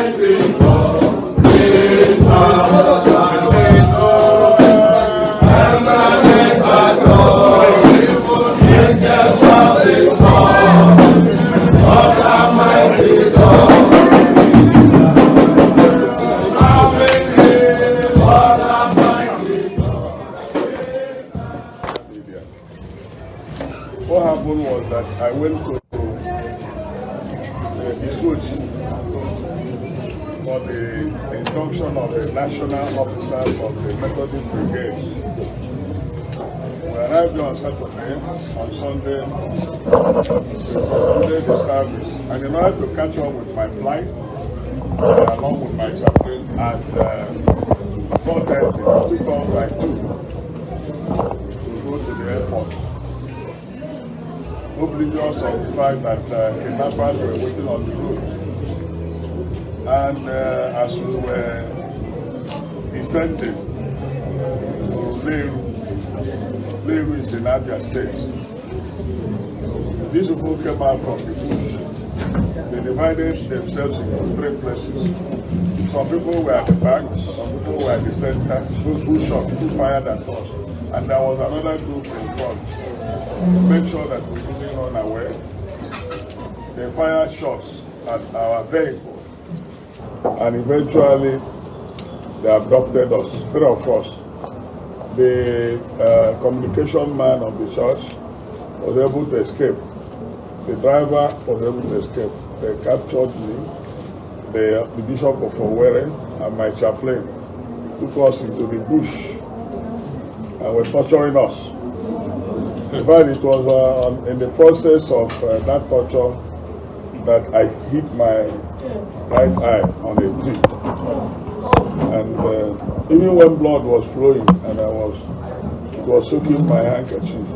What happened was that I went to Isuji for the induction of the national officers of the Methodist Brigade. We arrived on Saturday, on Sunday, we did the service. And in order to catch up with my flight, along with my chaplain, at 4:30, we took off by 2 to go to the airport. Oblivious of the fact that kidnappers were waiting on the road. And as we were descending to Leru is in Abia State, these people came out from the bush. They divided themselves into 3 places. Some people were at the back, some people were at the center, those who shot, who fired at us. And there was another group in front. To make sure that we didn't run away, they fired shots at our vehicle, and eventually they abducted us, 3 of us. The communication man of the church was able to escape. The driver was able to escape. They captured me, the Bishop of Owerri, and my chaplain took us into the bush and were torturing us. In fact, it was in the process of that torture that I hit my right eye on a tree. And even when blood was flowing and it was soaking my handkerchief,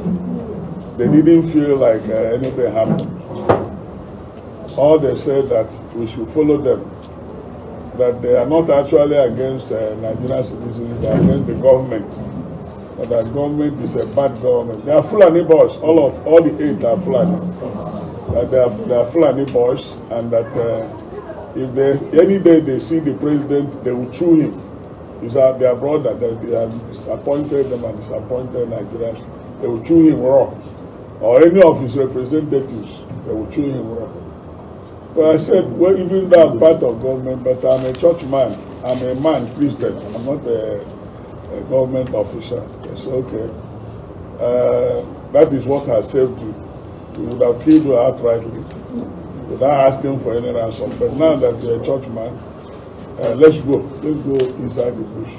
they didn't feel like anything happened. All they said that we should follow them, that they are not actually against Nigerian citizens, they are against the government. But that government is a bad government. They are Fulani boys. All the 8 are Fulani. They are Fulani boys, and that if any day they see the president, they will chew him. He's their brother. They have disappointed them and disappointed Nigerians. They will chew him raw. Or any of his representatives, they will chew him raw. But I said, well, even though I'm part of government, but I'm a church man. I'm a man, Christian. I'm not a government official. I said, okay. That is what has saved you. We would have killed you outrightly without asking for any ransom. But now that you're a church man, let's go. Let's go inside the bush.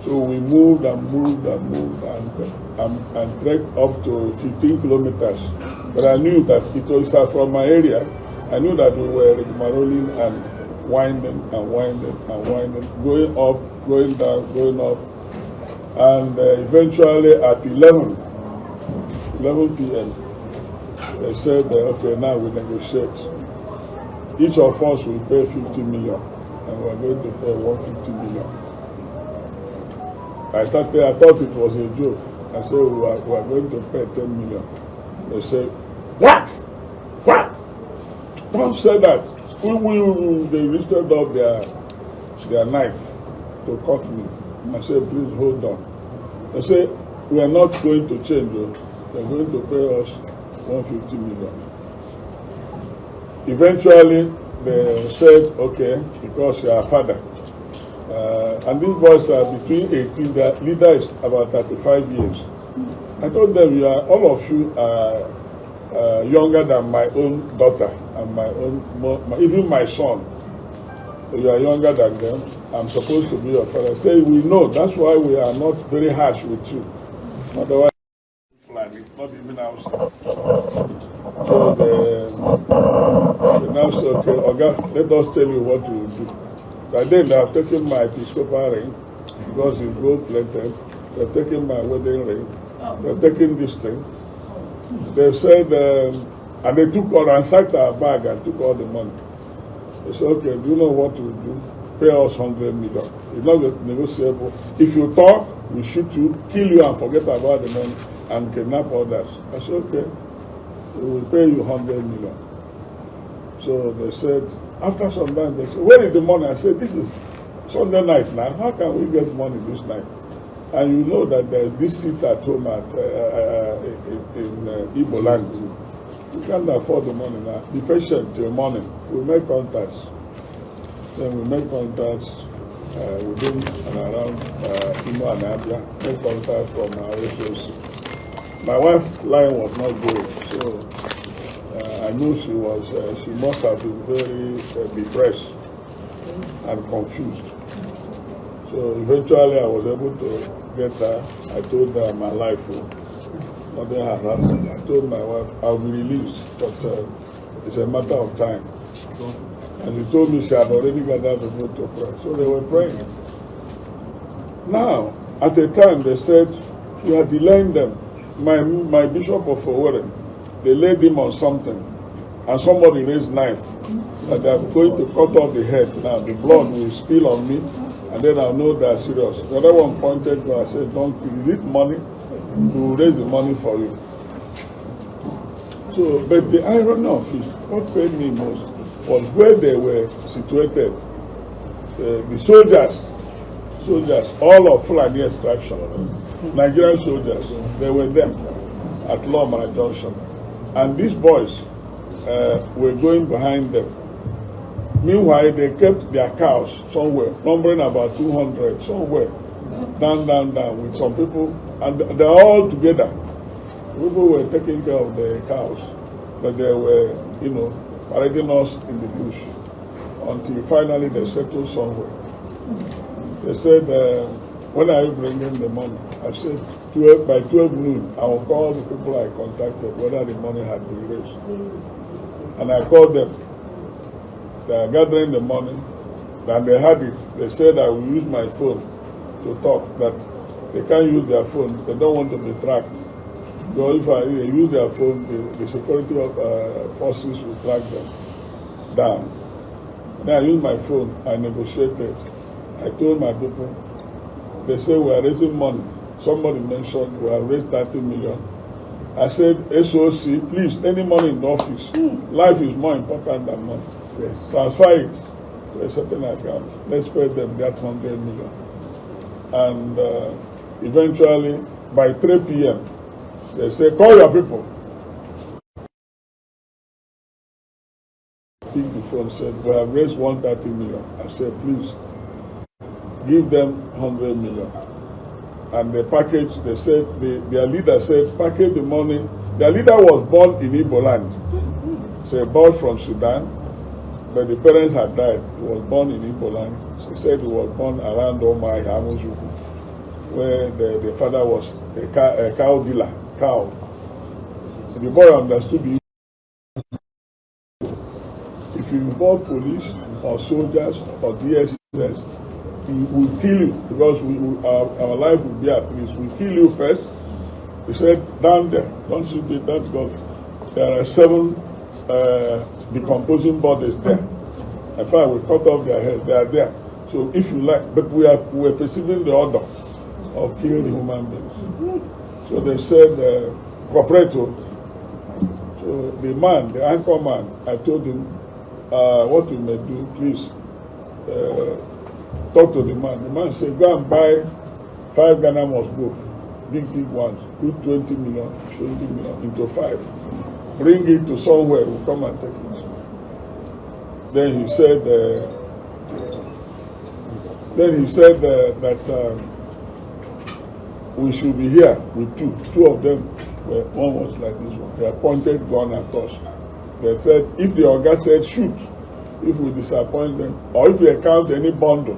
So we moved and moved and moved and trekked up to 15 kilometers. But I knew that it was from my area. I knew that we were rigmaroling and winding and winding and winding, going up, going down, going up. And eventually at 11 p.m., they said, okay, now we negotiate. Each of us will pay 50 million, and we're going to pay 150 million. I thought it was a joke. I said, we are going to pay 10 million. They said, what? What? Don't say that. They lifted up their knife to cut me. I said, please hold on. They said, we are not going to change. They're going to pay us 150 million. Eventually, they said, okay, because you are a father. And these boys are between 18, the leader is about 35 years. I told them, all of you are younger than my own daughter and even my son. You are younger than them. I'm supposed to be your father. Say, we know. That's why we are not very harsh with you. Otherwise, not even outside. So they now say, okay, Oga, let us tell you what we will do. By then, they have taken my Episcopal ring because it's gold plated. They've taken my wedding ring. They've taken this thing. They said, and they took all, ransacked our bag and took all the money. They said, okay, do you know what we will do? Pay us 100 million. It's not negotiable. If you talk, we shoot you, kill you, and forget about the money and kidnap others. I said, okay, we will pay you 100 million. So they said, after some time, they said, where is the money? I said, this is Sunday night now. How can we get money this night? And you know that there's this seat at home in Igbo land. You can't afford the money now. Be patient till morning. We make contacts. Then we make contacts within and around Imo and Abia. Make contact from our SOC. My wife's line was not good, so I knew she must have been very depressed and confused. So eventually I was able to get her. I told her my life, nothing had happened. I told my wife I'll be released, but it's a matter of time. And she told me she had already gathered people to pray. So they were praying. Now, at the time they said, we are delaying them. My bishop of Owerri, they laid him on something, and somebody raised knife, that they are going to cut off the head. Now the blood will spill on me, and then I'll know they are serious. The other one pointed to me and said, don't kill, you need money, we will raise the money for you. So, but the irony of it, what paid me most was where they were situated. The soldiers, all of Fulani extraction, Nigerian soldiers, they were there at Lomara Junction. And these boys were going behind them. Meanwhile, they kept their cows somewhere, numbering about 200, somewhere, down, with some people, and they're all together. People were taking care of the cows, but they were, parading us in the bush, until finally they settled somewhere. They said, when are you bringing the money? I said, by 12 noon, I will call the people I contacted whether the money had been raised. And I called them. They are gathering the money, and they had it. They said I will use my phone to talk, that they can't use their phone. They don't want to be tracked. So if I use their phone, the security forces will track them down. Then I used my phone. I negotiated. I told my people, they said we are raising money. Somebody mentioned we have raised 30 million. I said, SOC, please, any money in the office. Life is more important than money. Yes. Transfer it to a certain account. Let's pay them that 100 million. And eventually, by 3 p.m., they say, call your people. Pick the phone, said, we have raised 130 million. I said, please, give them 100 million. And the package, they said, their leader said, package the money. Their leader was born in Igbo land. So born from Sudan, but the parents had died. He was born in Igbo land. She said he was born around Omai, Hamuzuku, where the father was a cow dealer. Cow. So the boy understood the if you involve police or soldiers or DSS, we will kill you because our life will be at risk. We kill you first. He said, down there, don't see that God. There are 7 decomposing bodies there. In fact, we cut off their head. They are there. So if you like, but we are perceiving the order of killing the human beings. So they said, cooperate. So the man, the anchor man, I told him, what we may do, please talk to the man. The man said, go and buy 5 Ghana must go, big ones, put 20 million into 5. Bring it to somewhere, we'll come and take it. Then he said, that we should be here with 2. 2 of them, one was like this one. They pointed gun at us. They said, if the Oga said shoot, if we disappoint them, or if we account any bundle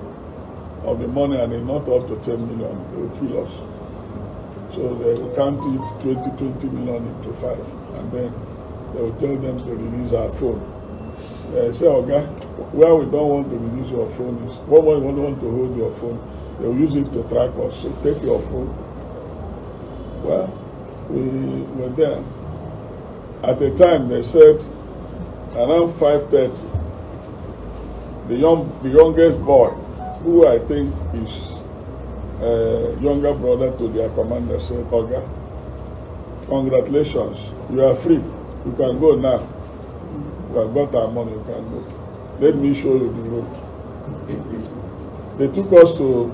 of the money and it's not up to 10 million, they will kill us. So they will count it 20 million into 5, and then they will tell them to release our phone. They say, Oga, where we don't want to release your phone is, when we don't want to hold your phone, they will use it to track us. So take your phone. Well, we were there. At the time, they said, around 5:30, the youngest boy, who I think is younger brother to their commander, said, Oga, congratulations, you are free. You can go now. You have got our money, you can go. Let me show you the road. They took us to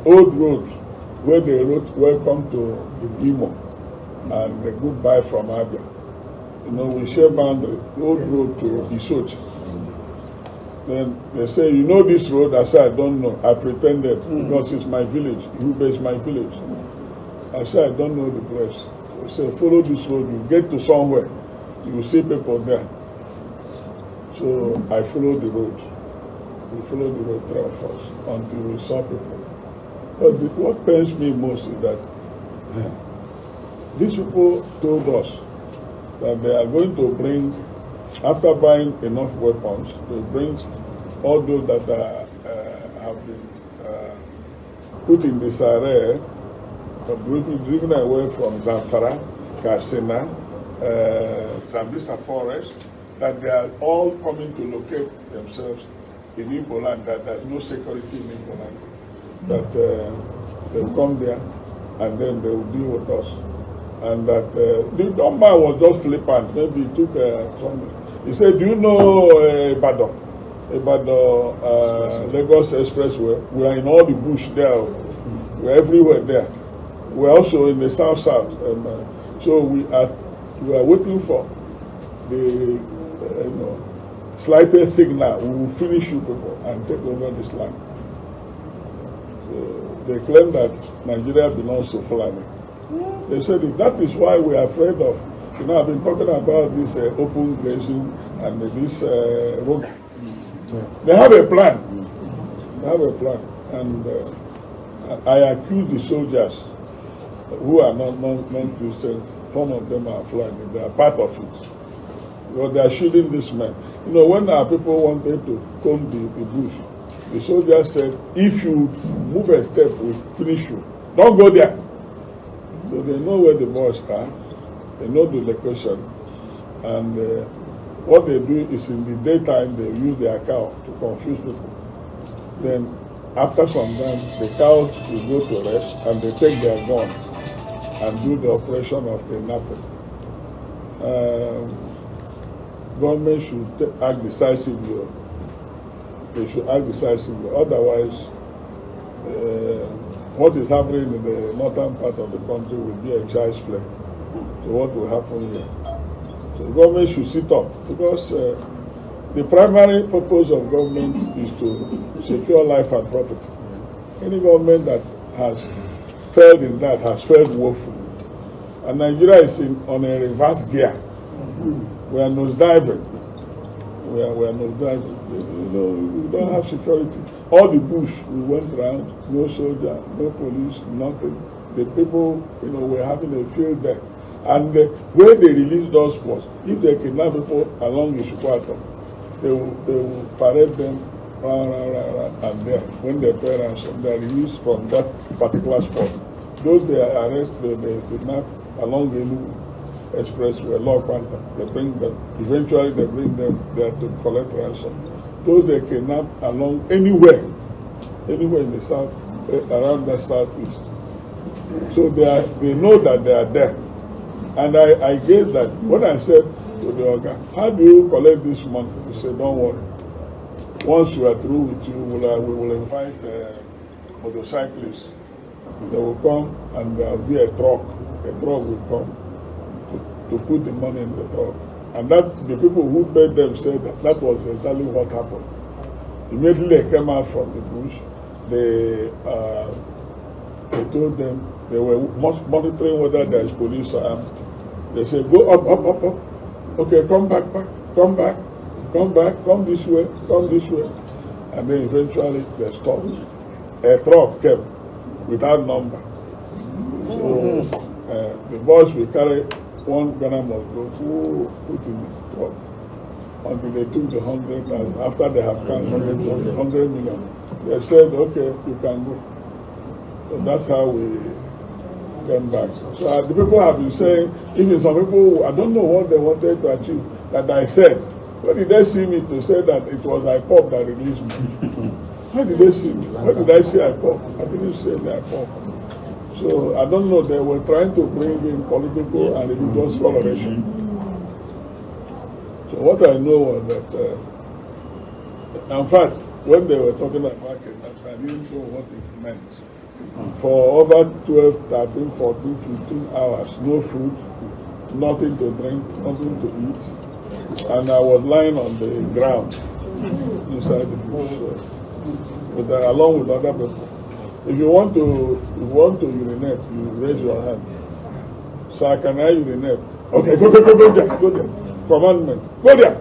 old road where they wrote welcome to Imo and goodbye from Abia. You know, we share boundary, old road to Isochi. Then they say, you know this road? I said, I don't know. I pretended because it's my village. Ihube is my village. I said, I don't know the place. They say, follow this road. You get to somewhere. You will see people there. So I followed the road. We followed the road 3 of us until we saw people. But what pains me most is that these people told us that they are going to bring, after buying enough weapons, they bring all those that have been put in disarray, driven away from Zamfara, Katsina, Zambisa Forest, that they are all coming to locate themselves in Igbo land, that there's no security in Igbo land, that they'll come there and then they will deal with us. And that the young man was just flippant. Maybe he took something. He said, do you know Ibadan? Lagos Expressway? We are in all the bush there. We're everywhere there. We're also in the south. So we are waiting for the slightest signal. We will finish you people and take over this land. So they claim that Nigeria belongs to Fulani. They said that is why we are afraid of. You know, I've been talking about this open grazing and this road. They have a plan. They have a plan. And I accuse the soldiers who are non-Christians. Some of them are Fulani. They are part of it. Because they are shooting these men. You know, when our people wanted to comb the bush, the soldiers said, if you move a step, we'll finish you. Don't go there. So they know where the boys are, they know the location, and what they do is in the daytime they use their cow to confuse people. Then after some time the cows will go to rest and they take their gun and do the operation of kidnapping. Government should act decisively. They should act decisively. Otherwise, what is happening in the northern part of the country will be a child's play. So what will happen here? So the government should sit up, because the primary purpose of government is to secure life and property. Any government that has failed in that has failed woefully. And Nigeria is on a reverse gear. We are nosediving. We are nosediving. You know, we don't have security. All the bush we went around, no soldier, no police, nothing. The people, you know, were having a field day. And where they released us was, if they kidnap people along the Ishukwuato, they will parade them round, and there, when they pay ransom, they are released from that particular spot. Those they arrest, they kidnap along the expressway, Law Panther, they bring them, eventually they bring them there to collect ransom. Those they kidnap along anywhere in the south, around the southeast. So they know that they are there. And I gave that, when I said to the Oga, how do you collect this money? He said, don't worry. Once we are through with you, we will invite motorcyclists. They will come and there will be a truck. A truck will come to put the money in the truck. And that the people who paid them said that was exactly what happened. Immediately they came out from the bush. They told them they were monitoring whether there is police armed. They said, go up. Okay, come back, come this way. And then eventually they stopped. A truck came without number. So the boys will carry one Ghana must go, put in the truck until they took the 100,000. After they have counted 100 million, they said, okay, you can go. So that's how we came back. So the people have been saying, even some people, I don't know what they wanted to achieve, that I said. When did they see me to say that it was IPOP that released me? How did they see me? When did I say IPOP? I didn't say the IPOP. So I don't know, they were trying to bring in political and religious coloration. So So what I know was that, in fact, when they were talking about kidnapping, I didn't know what it meant. For over 12, 13, 14, 15 hours, no food, nothing to drink, nothing to eat. And I was lying on the ground inside the bush, along with other people. If you want to urinate, you raise your hand. Sir, can I urinate? Okay, go there, go there. Commandment, go there.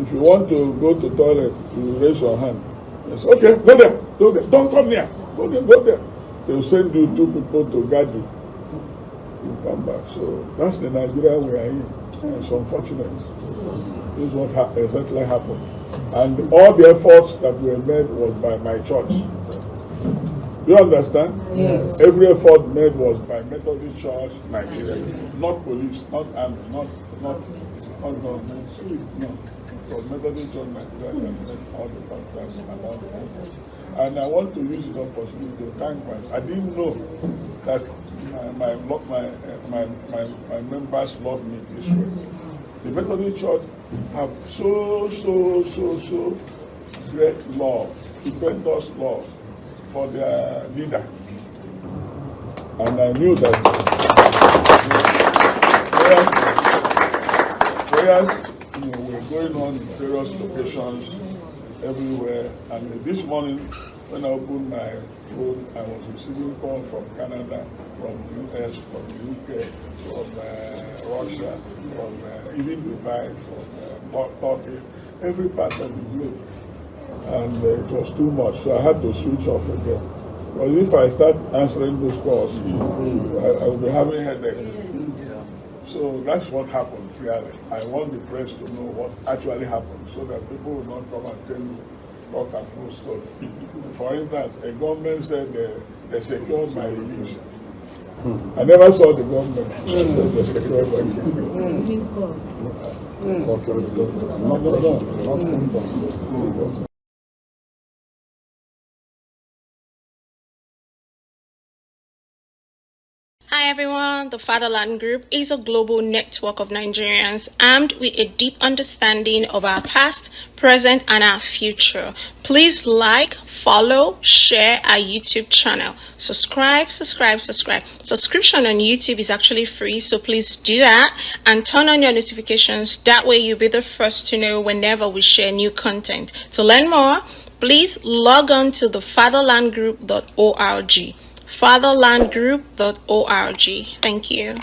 If you want to go to toilet, you raise your hand. Yes, okay, go there, go there. Don't come here. Go there, go there. They'll send you 2 people to guard you. You come back. So that's the Nigeria we are in. And it's unfortunate. This is what exactly happened. And all the efforts that were made was by my church. Do you understand? Yes. Every effort made was by Methodist Church, Nigeria. Not police, not army, not government. No. It was Methodist Church, Nigeria that made all the contracts and all the efforts. And I want to use the opportunity to thank I didn't know that my members love me this way. The Methodist Church have so great love, tremendous love for their leader. And I knew that prayers were going on in various locations everywhere. And this morning, when I opened my phone, I was receiving calls from Canada, from US, from UK, from Russia, from even Dubai, from Turkey, every part of the globe. And it was too much, so I had to switch off again. But if I start answering those calls, I will be having a headache. So that's what happened, really. I want the press to know what actually happened, so that people will not come and tell you talk and no story. For instance, a government said they secured my release. I never saw the government say they secured my release. No. Hi everyone, the Fatherland Group is a global network of Nigerians armed with a deep understanding of our past, present, and our future. Please like, follow, share our YouTube channel. Subscribe. Subscription on YouTube is actually free, so please do that and turn on your notifications. That way you'll be the first to know whenever we share new content. To learn more, please log on to the fatherlandgroup.org. fatherlandgroup.org. Thank you.